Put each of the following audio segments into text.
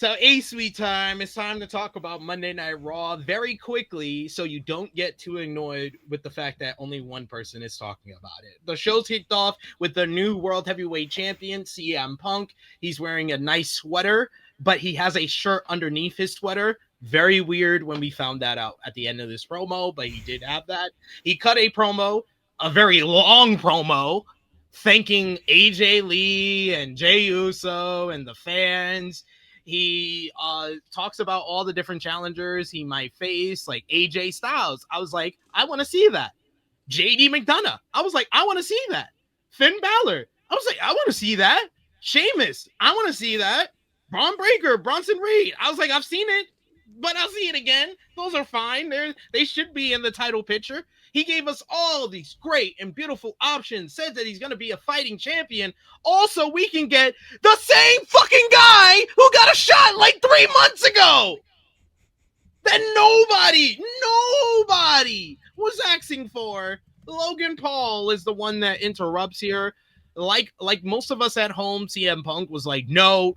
So, sweet time. It's time to talk about Monday Night Raw very quickly so you don't get too annoyed with the fact that only one person is talking about it. The show's kicked off with the new World Heavyweight Champion, CM Punk. He's wearing a nice sweater, but he has a shirt underneath his sweater. Very weird when we found that out at the end of this promo, but he did have that. He cut a promo, a very long promo, thanking AJ Lee and Jey Uso and the fans. He talks about all the different challengers he might face, like AJ Styles. I was like, I want to see that. JD McDonough. I was like, I want to see that. Finn Balor. I was like, I want to see that. Sheamus. I want to see that. Braun Breaker, Bronson Reed. I was like, I've seen it, but I'll see it again. Those are fine. They should be in the title picture. He gave us all these great and beautiful options, said that he's going to be a fighting champion. Also, we can get the same fucking guy who got a shot like 3 months ago that nobody was asking for. Logan Paul is the one that interrupts here. Like most of us at home, CM Punk was like, no,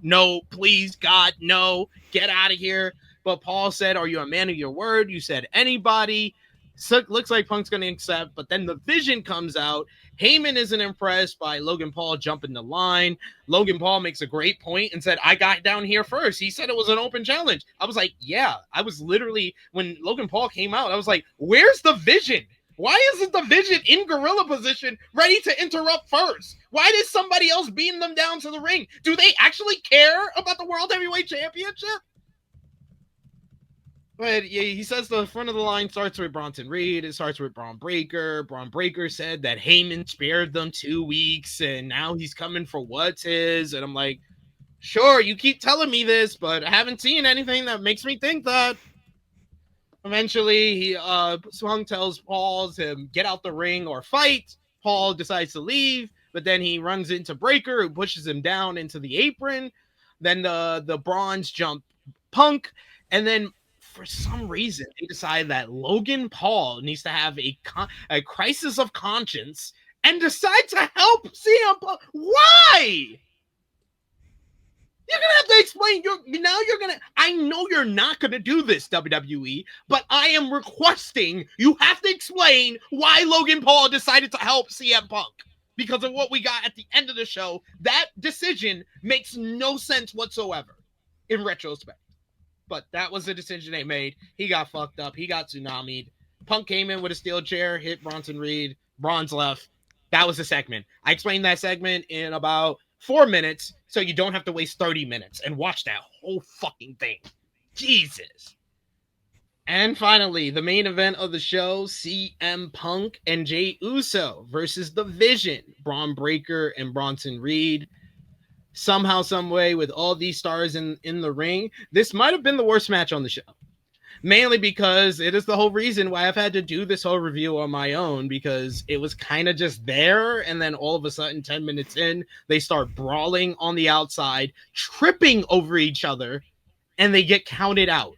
please, God, no, get out of here. But Paul said, are you a man of your word? You said anybody. So looks like Punk's going to accept, but then the Vision comes out. Heyman isn't impressed by Logan Paul jumping the line. Logan Paul makes a great point and said, I got down here first. He said it was an open challenge. I was like, yeah. I was literally, when Logan Paul came out, I was like, where's the Vision? Why isn't the Vision in gorilla position ready to interrupt first? Why did somebody else beam them down to the ring? Do they actually care about the World Heavyweight Championship? But yeah, he says the front of the line starts with Bronson Reed. It starts with Braun Breaker. Braun Breaker said that Heyman spared them 2 weeks, and now he's coming for what's his. And I'm like, sure, you keep telling me this, but I haven't seen anything that makes me think that. Eventually, Punk tells Paul to get out the ring or fight. Paul decides to leave, but then he runs into Breaker, who pushes him down into the apron. Then the Brawns jump Punk, and then for some reason, they decide that Logan Paul needs to have a crisis of conscience and decide to help CM Punk. Why? You're going to have to explain. I know you're not going to do this, WWE, but I am requesting you have to explain why Logan Paul decided to help CM Punk. Because of what we got at the end of the show, that decision makes no sense whatsoever in retrospect. But that was the decision they made. He got fucked up. He got tsunami'd. Punk came in with a steel chair, hit Bronson Reed. Braun's left. That was the segment. I explained that segment in about 4 minutes, so you don't have to waste 30 minutes and watch that whole fucking thing. Jesus. And finally, the main event of the show, CM Punk and Jey Uso versus The Vision, Braun Breaker and Bronson Reed. Somehow, some way, with all these stars in the ring, this might have been the worst match on the show. Mainly because it is the whole reason why I've had to do this whole review on my own, because it was kind of just there, and then all of a sudden, 10 minutes in, they start brawling on the outside, tripping over each other, and they get counted out.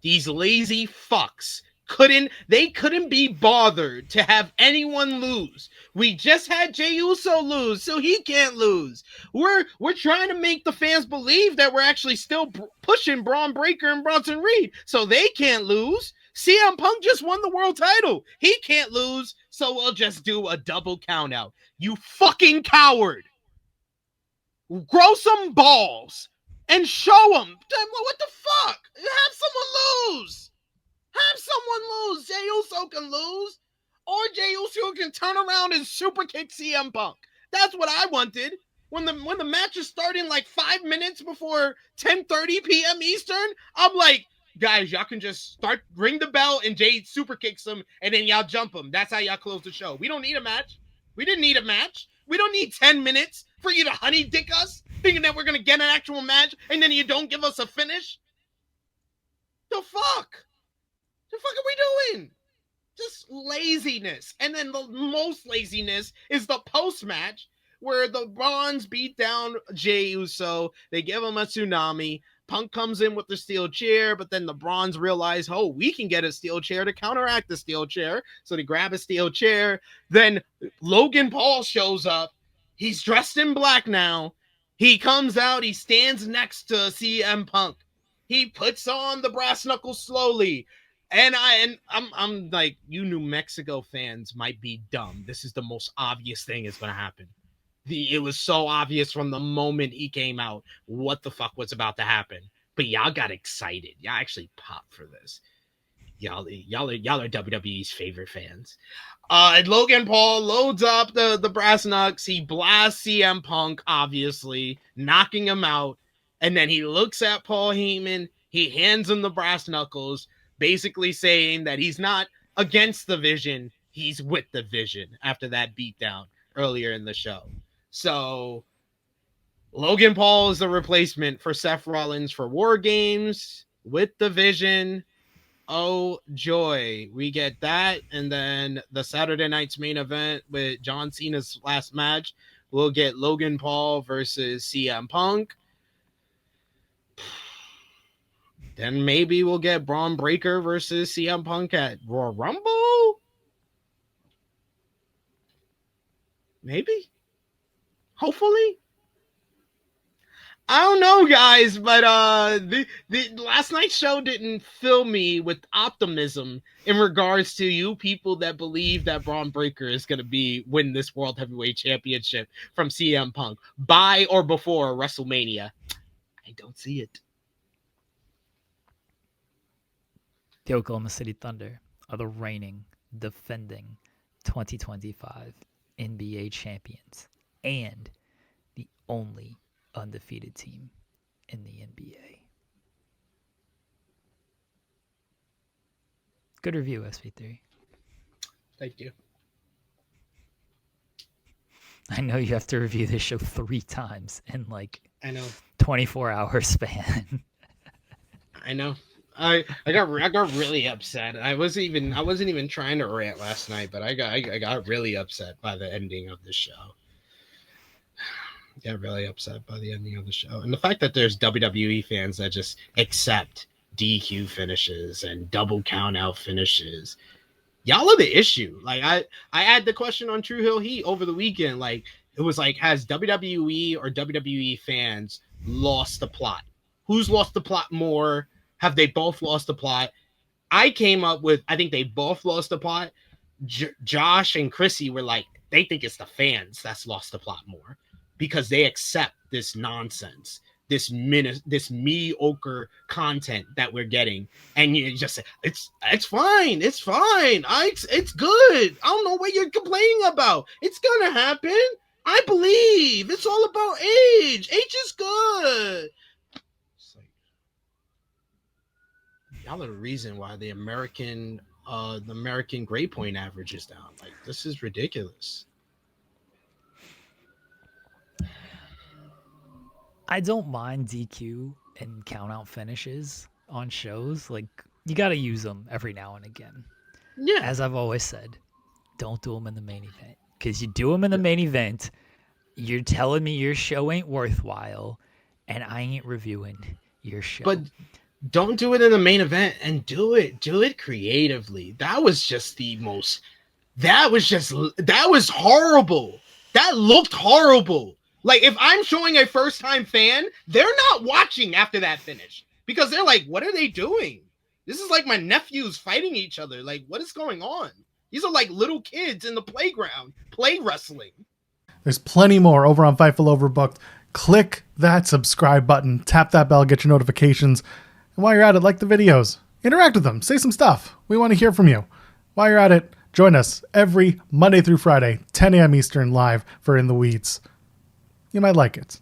These lazy fucks couldn't be bothered to have anyone lose. We just had Jey Uso lose, so he can't lose. We're trying to make the fans believe that we're actually still pushing Braun Breaker and Bronson Reed, so they can't lose. CM Punk just won the world title. He can't lose, so we'll just do a double count out. You fucking coward. Grow some balls and show them. What the fuck? Have someone lose. Have someone lose. Jey Uso can lose. Or Jey Uso can turn around and super kick CM Punk. That's what I wanted. When the match is starting like 5 minutes before 10:30 p.m. Eastern, I'm like, guys, y'all can just ring the bell and Jey super kicks him and then y'all jump him. That's how y'all close the show. We don't need a match. We didn't need a match. We don't need 10 minutes for you to honey dick us, thinking that we're going to get an actual match and then you don't give us a finish. The fuck? The fuck are we doing? Just laziness. And then the most laziness is the post-match where the Bronze beat down Jey Uso. They give him a tsunami. Punk comes in with the steel chair, but then the Bronze realize, oh, we can get a steel chair to counteract the steel chair. So they grab a steel chair. Then Logan Paul shows up. He's dressed in black now. He comes out, he stands next to CM Punk. He puts on the brass knuckles slowly. And I'm like, you New Mexico fans might be dumb. This is the most obvious thing is going to happen. It was so obvious from the moment he came out what the fuck was about to happen. But y'all got excited. Y'all actually popped for this. Y'all are WWE's favorite fans. Logan Paul loads up the brass knucks. He blasts CM Punk, obviously, knocking him out. And then he looks at Paul Heyman. He hands him the brass knuckles, basically saying that he's not against the Vision. He's with the Vision after that beatdown earlier in the show. So Logan Paul is the replacement for Seth Rollins for War Games with the Vision. Oh, joy. We get that. And then the Saturday night's main event with John Cena's last match, we'll get Logan Paul versus CM Punk. Then maybe we'll get Braun Breaker versus CM Punk at Royal Rumble. Maybe. Hopefully. I don't know, guys, but the last night's show didn't fill me with optimism in regards to you people that believe that Braun Breaker is going to win this World Heavyweight Championship from CM Punk by or before WrestleMania. I don't see it. The Oklahoma City Thunder are the reigning, defending 2025 NBA champions and the only undefeated team in the NBA. Good review, SV3. Thank you. I know you have to review this show 3 times in like I know 24-hour span. I know. I got really upset. I wasn't even trying to rant last night, but I got really upset by the ending of the show. Got really upset by the ending of the show. And the fact that there's WWE fans that just accept DQ finishes and double count out finishes. Y'all are the issue. Like I had the question on True Hill Heat over the weekend. Like it was like, has WWE or WWE fans lost the plot? Who's lost the plot more? Have they both lost the plot? I came up with, I think they both lost the plot. Josh and Chrissy were like, they think it's the fans that's lost the plot more because they accept this nonsense, this mediocre content that we're getting. And you just say, it's fine. It's fine. It's good. I don't know what you're complaining about. It's going to happen. I believe it's all about age. Age is good. Y'all are the reason why the American grade point average is down. Like, this is ridiculous. I don't mind DQ and count out finishes on shows. Like, you got to use them every now and again. Yeah. As I've always said, don't do them in the main event. Because you do them in the main event, you're telling me your show ain't worthwhile, and I ain't reviewing your show. But don't do it in the main event, and do it creatively. That was horrible. That looked horrible. Like, if I'm showing a first-time fan, they're not watching after that finish because they're like, what are they doing? This is like my nephews fighting each other. Like, what is going on? These are like little kids in the playground, play wrestling. There's plenty more over on Fightful Overbooked. Click that subscribe button, tap that bell, get your notifications. And while you're at it, like the videos. Interact with them. Say some stuff. We want to hear from you. While you're at it, join us every Monday through Friday, 10 a.m. Eastern, live for In the Weeds. You might like it.